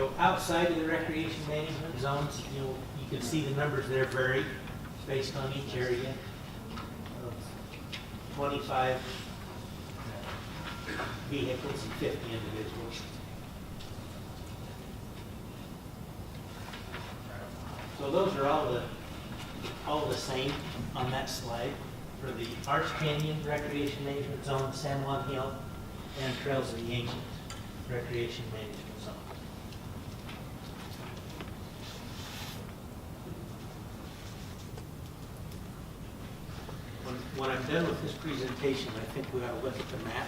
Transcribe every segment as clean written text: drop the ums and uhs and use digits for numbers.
So outside of the recreation management zones, you can see the numbers there vary based on each area of 25 vehicles and 50 individuals. So those are all the same on that slide for the Arch Canyon Recreation Management Zone, San Juan Hill, and Trails of the Ancients Recreation Management Zone. When I'm done with this presentation, I think we ought to look at the map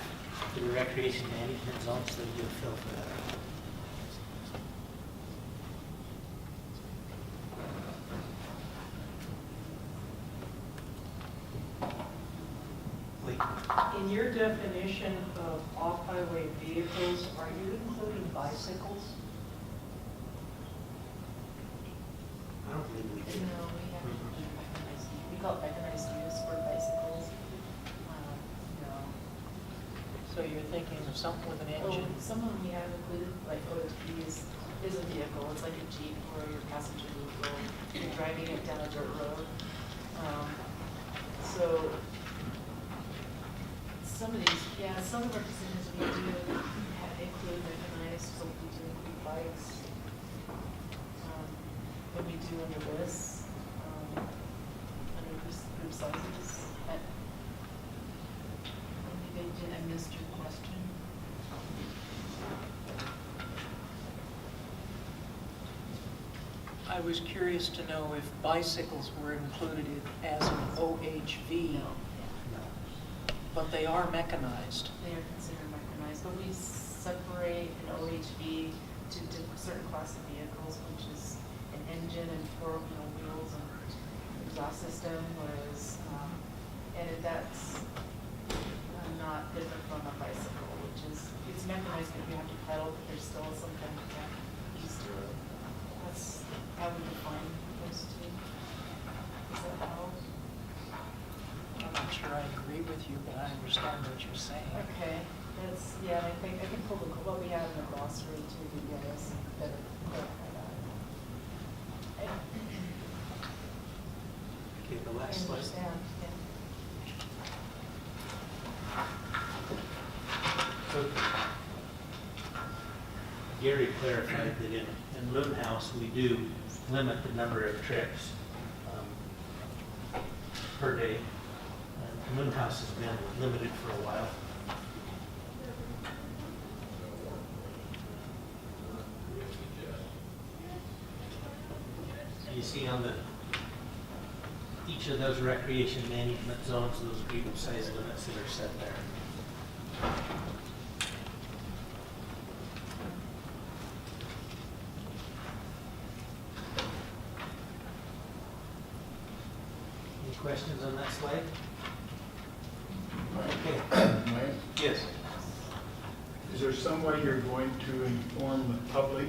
for the recreation management zone so that you'll feel for that. In your definition of off-highway vehicles, are you including bicycles? I don't believe we do. No, we haven't recognized, we call it recognized use for bicycles. No. So you're thinking of something with an Oh, engine? some of them we have included, like OHV is a vehicle, it's like a Jeep where your passenger vehicle, you're driving it down a dirt road. So, some of these, yeah, some of our decisions we do include recognized, so we do include bikes. When we do under this, under group sizes. Maybe I missed your question. I was curious to know if bicycles were included as an OHV, No, but they are mechanized. they are considered mechanized, but we separate an OHV to certain class of vehicles, which is an engine and four wheels and exhaust system, whereas, that's not different from a bicycle, which is, it's mechanized, but you have to pedal, but there's still some kind of piece to it. That's how we define those two. Does that help? I'm not sure I agree with you, but I understand what you're saying. Okay, that's, yeah, I think, I can pull what we have in the glossary to the EIS and better clarify that. Okay, the I last slide. understand, yeah. So Gary clarified that in Moon House, we do limit the number of trips per day. Moon House has been limited for a while. You see on each of those recreation management zones, those group size limits that are set there. Any questions on that slide? Okay. Mike, Yes. is there some way you're going to inform the public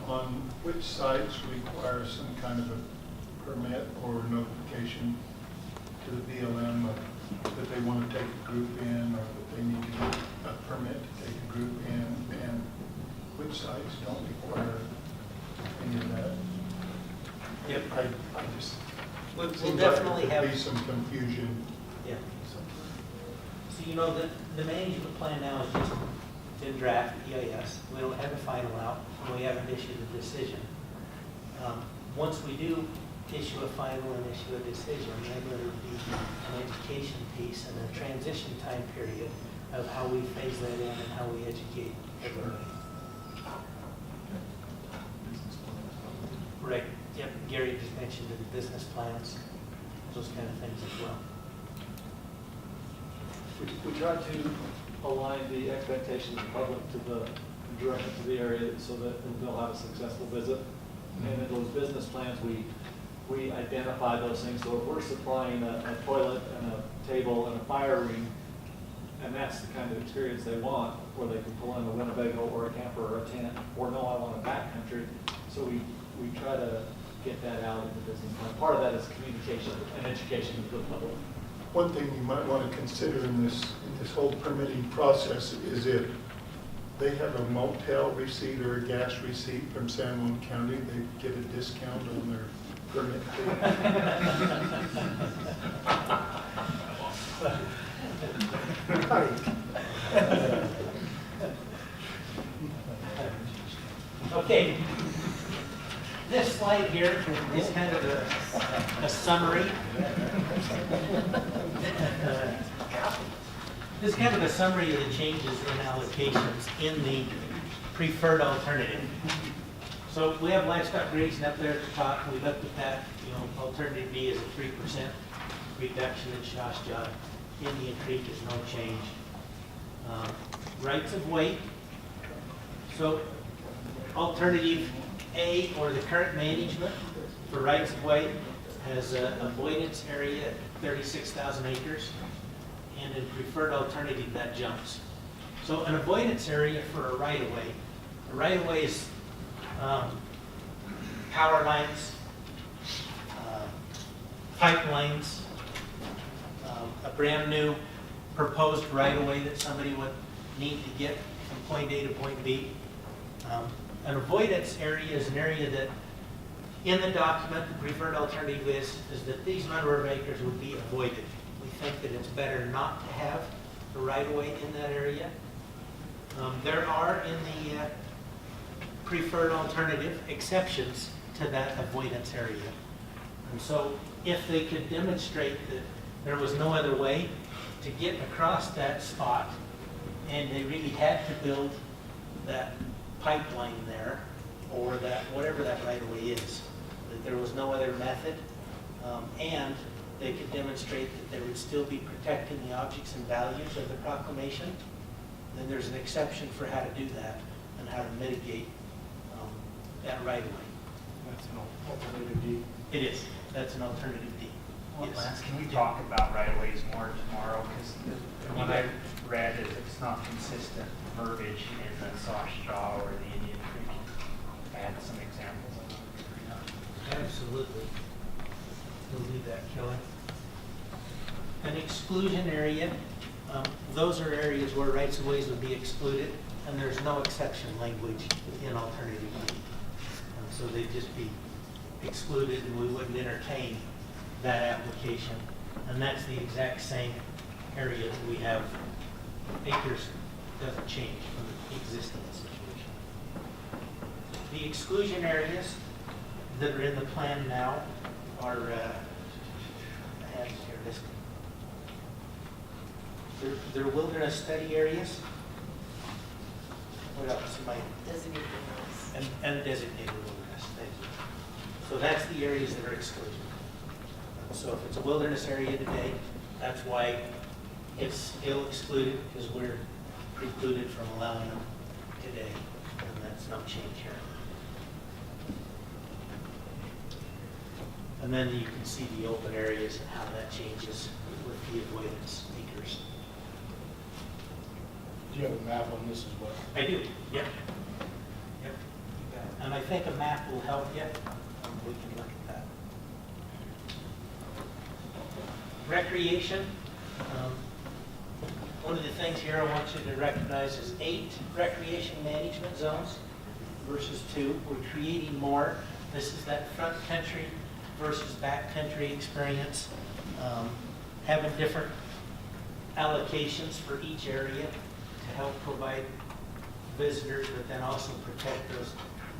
on which sites require some kind of a permit or notification to the BLM that they want to take a group in, or that they need to get a permit to take a group in, and which sites don't require any of that? Yep. I just, We'll seems like definitely there'd have. be some confusion. Yeah. So you know, the management plan now is just in draft EIS. We don't have a final out, and we haven't issued a decision. Once we do issue a final and issue a decision, then there will be an education piece and a transition time period of how we phase that in and how we educate everybody. Right, yep, Gary just mentioned the business plans, those kind of things as well. We try to align the expectations of the public to the direction to the area so that they'll have a successful visit. And in those business plans, we identify those things. So if we're supplying a toilet and a table and a fire ring, and that's the kind of experience they want, where they can pull in a Winnebago or a camper or a tent, or no, I want a backcountry. So we try to get that out in the business plan. Part of that is communication and education to the public. One thing you might want to consider in this whole permitting process is if they have a motel receipt or a gas receipt from San Juan County, they get a discount on their permit fee. Okay. This slide here is kind of a summary. This is kind of a summary of the changes in allocations in the preferred alternative. So we have livestock grazing up there at the top. We looked at that, alternative B is a 3% reduction in Shash Jaa. Indian Creek is no change. Rights of way. So alternative A, or the current management for rights of way, has an avoidance area at 36,000 acres. And in preferred alternative, that jumps. So an avoidance area for a right-of-way is power lines, pipelines, a brand new proposed right-of-way that somebody would need to get from point A to point B. An avoidance area is an area that, in the document, the preferred alternative is that these number of acres would be avoided. We think that it's better not to have a right-of-way in that area. There are in the preferred alternative exceptions to that avoidance area. And so if they could demonstrate that there was no other way to get across that spot, and they really had to build that pipeline there, or that whatever that right-of-way is, that there was no other method, and they could demonstrate that they would still be protecting the objects and values of the proclamation, then there's an exception for how to do that and how to mitigate that right-of-way. That's an alternative D. It is. That's an alternative D. Well, Yes. Lance, can we talk about right-of-ways more tomorrow? Because what I read is it's not consistent verbiage in the Shash Jaa or the Indian Creek. Add some examples of that. Absolutely. We'll do that, Kelly. An exclusion area, those are areas where rights of ways would be excluded, and there's no exception language in alternative D. So they'd just be excluded, and we wouldn't entertain that application. And that's the exact same area that we have. Acres doesn't change from the existing situation. The exclusion areas that are in the plan now are, I have it here listed. They're wilderness study areas. What else? Designated areas. And designated wilderness, thank you. So that's the areas that are excluded. So if it's a wilderness area today, that's why it's still excluded, because we're precluded from allowing them today, and that's no change here. And then you can see the open areas and how that changes with the avoidance acres. Do you have a map on this as well? I do, yep. Yep. And I think a map will help you. We can look at that. Recreation. One of the things here I want you to recognize is 8 recreation management zones versus 2. We're creating more. This is that front country versus back country experience. Having different allocations for each area to help provide visitors, but then also protect those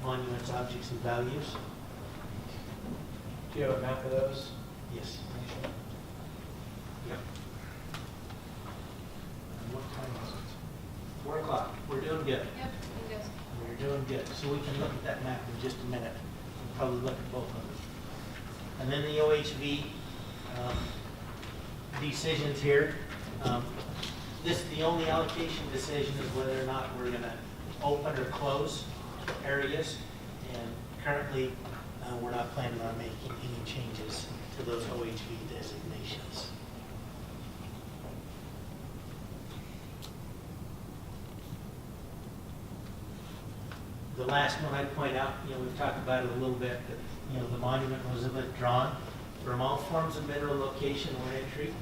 monuments, objects, and values. Do you have a map of those? Yes. Yep. And what time is it? 4 o'clock. We're doing good. Yep, you guys. We're doing good. So we can look at that map in just a minute. We'll probably look at both of them. And then the OHV decisions here. The only allocation decision is whether or not we're going to open or close areas. And currently, we're not planning on making any changes to those OHV designations. The last one I'd point out, we've talked about it a little bit, that, the monument was withdrawn from all forms of mineral location or entry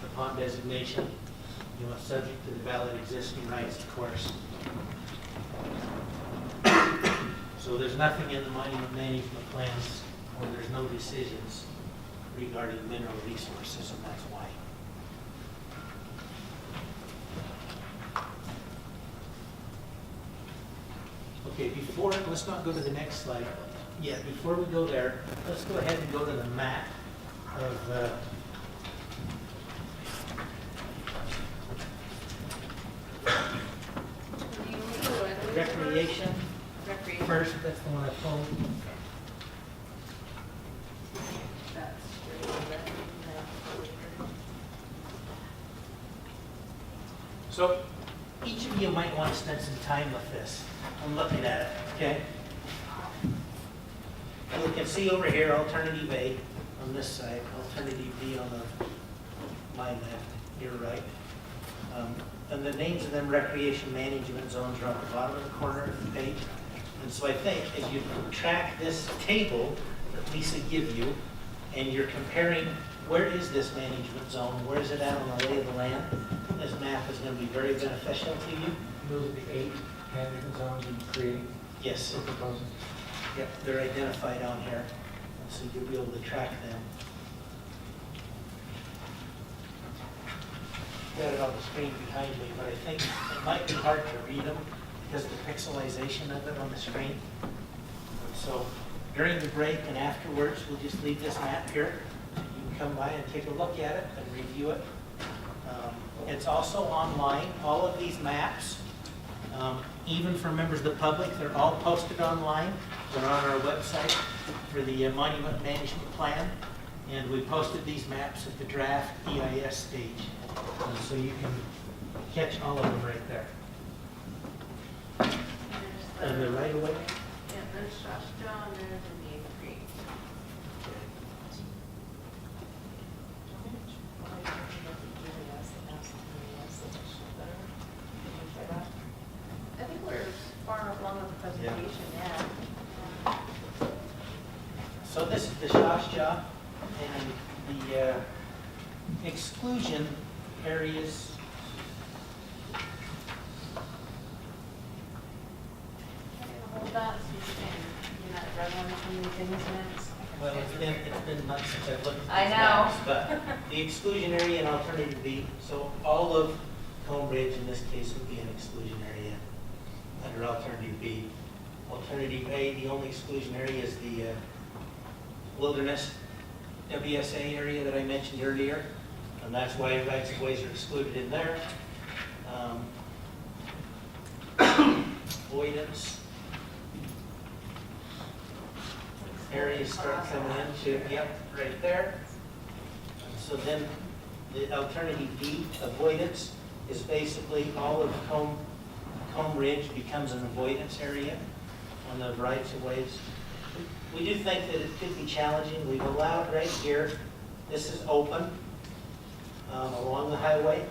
upon designation. You know, subject to the valid existing rights, of course. So there's nothing in the monument management plans where there's no decisions regarding mineral resources, and that's why. Okay, let's not go to the next slide yet. Before we go there, let's go ahead and go to the map of recreation. First, that's the one I pulled. So each of you might want to spend some time with this and looking at it, okay? And you can see over here, alternative A on this side, alternative B on my left, your right. And the names of them recreation management zones are on the bottom of the corner of the page. And so I think as you track this table that Lisa gives you, and you're comparing where is this management zone, where is it at on the lay of the land, this map is going to be very beneficial to you. Those are the 8 management zones you create Yes, or proposing. yep, they're identified on here, so you'll be able to track them. Got it on the screen behind me, but I think it might be hard to read them because of the pixelization of it on the screen. So during the break and afterwards, we'll just leave this map here. You can come by and take a look at it and review it. It's also online, all of these maps, even for members of the public, they're all posted online. They're on our website for the monument management plan. And we posted these maps at the draft EIS stage. So you can catch all of them right there. And the right away. Yeah, there's Shash Jaa and there's Indian Creek. I think we're far along with the presentation, yeah. So this is the Shash Jaa, and the exclusion areas. Hold that so you can, you're not juggling too many things next. Well, it's been months since I've looked at I these know. maps, but the exclusion area and alternative B, so all of Comb Ridge in this case would be an exclusion area under alternative B. Alternative A, the only exclusion area is the wilderness WSA area that I mentioned earlier, and that's why rights of ways are excluded in there. Avoidance areas start coming into, yep, right there. And so then the alternative D, avoidance, is basically all of Comb Ridge becomes an avoidance area on the rights of ways. We do think that it could be challenging. We've allowed right here, this is open along the highway.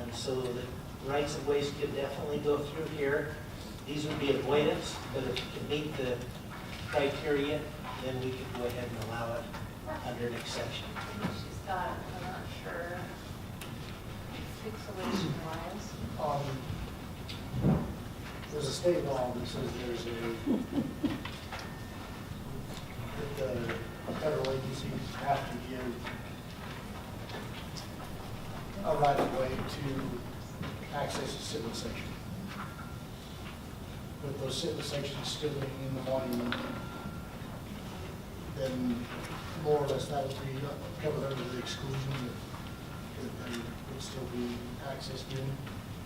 And so the rights of ways could definitely go through here. These would be avoidance, but if it could meet the criteria, then we could go ahead and allow it under an exception. She's got it, I'm not sure. Pixelation wise. There's a state law that says there's that the federal agencies have to give a right of way to access a civil section. With those civil sections still being in the monument, then more or less that would be covered under the exclusion that there would still be access given.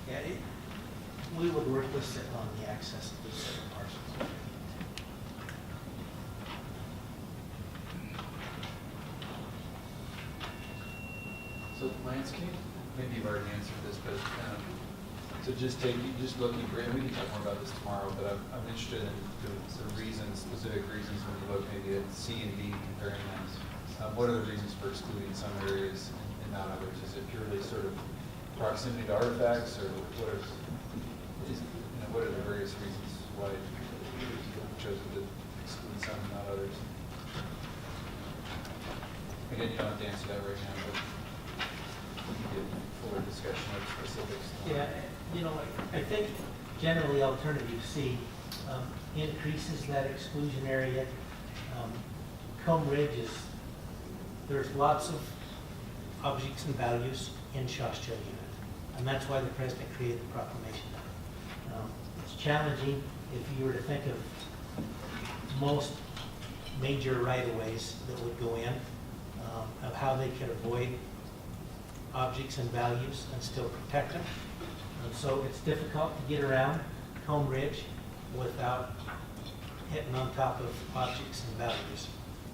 Yeah, we would work with SIT on the access to the civil parcels. So Lance, can you, maybe you've already answered this, but to just looking for, and we can talk more about this tomorrow, but I'm interested in the reasons, specific reasons when you look maybe at C and D, comparing them. What are the reasons for excluding some areas and not others? Is it purely sort of proximity to artifacts, or what are, what are the various reasons why you chose to exclude some and not others? Again, you don't have to answer that right now, but we can get fuller discussion You know, I think generally alternative C increases that exclusion area. Comb Ridge is, there's lots of objects and values in Shash Jaa unit, and that's why the president created the proclamation. It's challenging if you were to think of most major right-of-ways that would go in, of how they could avoid objects and values and still protect them. And so it's difficult to get around Comb Ridge without hitting on top of objects and values.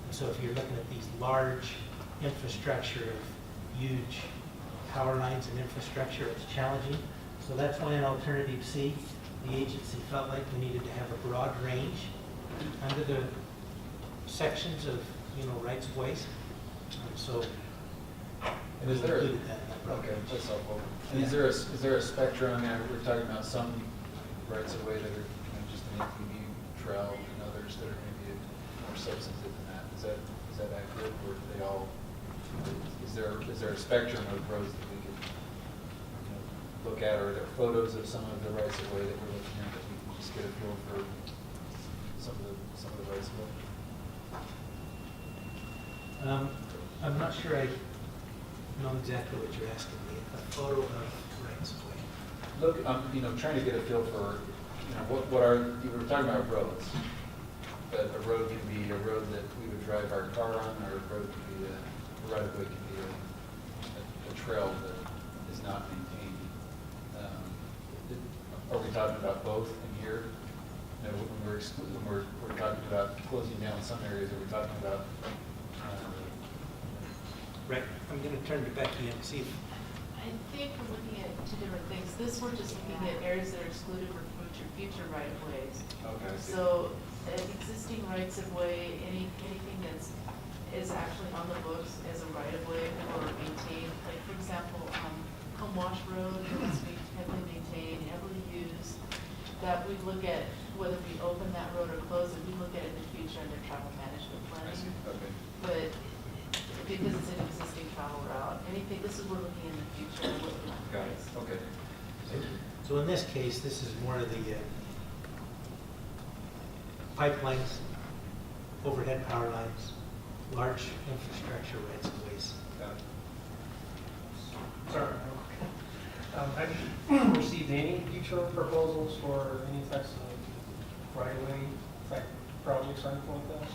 And so if you're looking at these large infrastructure of huge power lines and infrastructure, it's challenging. So that's why in alternative C, the agency felt like we needed to have a broad range under the sections of, rights of ways. And so And is there, included that in that broad okay, range. that's helpful. And is there a spectrum, we're talking about some rights of way that are just an ATV trail and others that are maybe more substantive than that. Is that accurate, or do they all, is there a spectrum of roads that we could look at, or are there photos of some of the rights of way that we're looking at that we can just get a feel for some of the rights of way? I'm not sure I know exactly what you're asking me. A photo of rights of way. Look, trying to get a feel for, what are, you were talking about roads. But a road can be a road that we would drive our car on, or a road can be a right of way can be a trail that is not maintained. Are we talking about both in here? When we're talking about closing down some areas, are we talking about? Right. I'm going to turn to Becky and see if I think we're looking at two different things. This, we're just looking at areas that are excluded for future right-of-ways. Okay, I see. So, existing rights of way, anything is actually on the books as a right-of-way or maintained, like, for example, Home Wash Road, that's heavily maintained, heavily used, that we look at whether we open that road or close it, we look at it in the future under travel management I planning. see, okay. But because it's an existing travel route, anything, this is, we're looking in the future, what we want. Got it, okay. Thank you. So in this case, this is more of the pipelines, overhead power lines, large infrastructure rights of ways. Got it. Sorry. Have you received any future proposals for any types of right-of-way type projects or anything like that?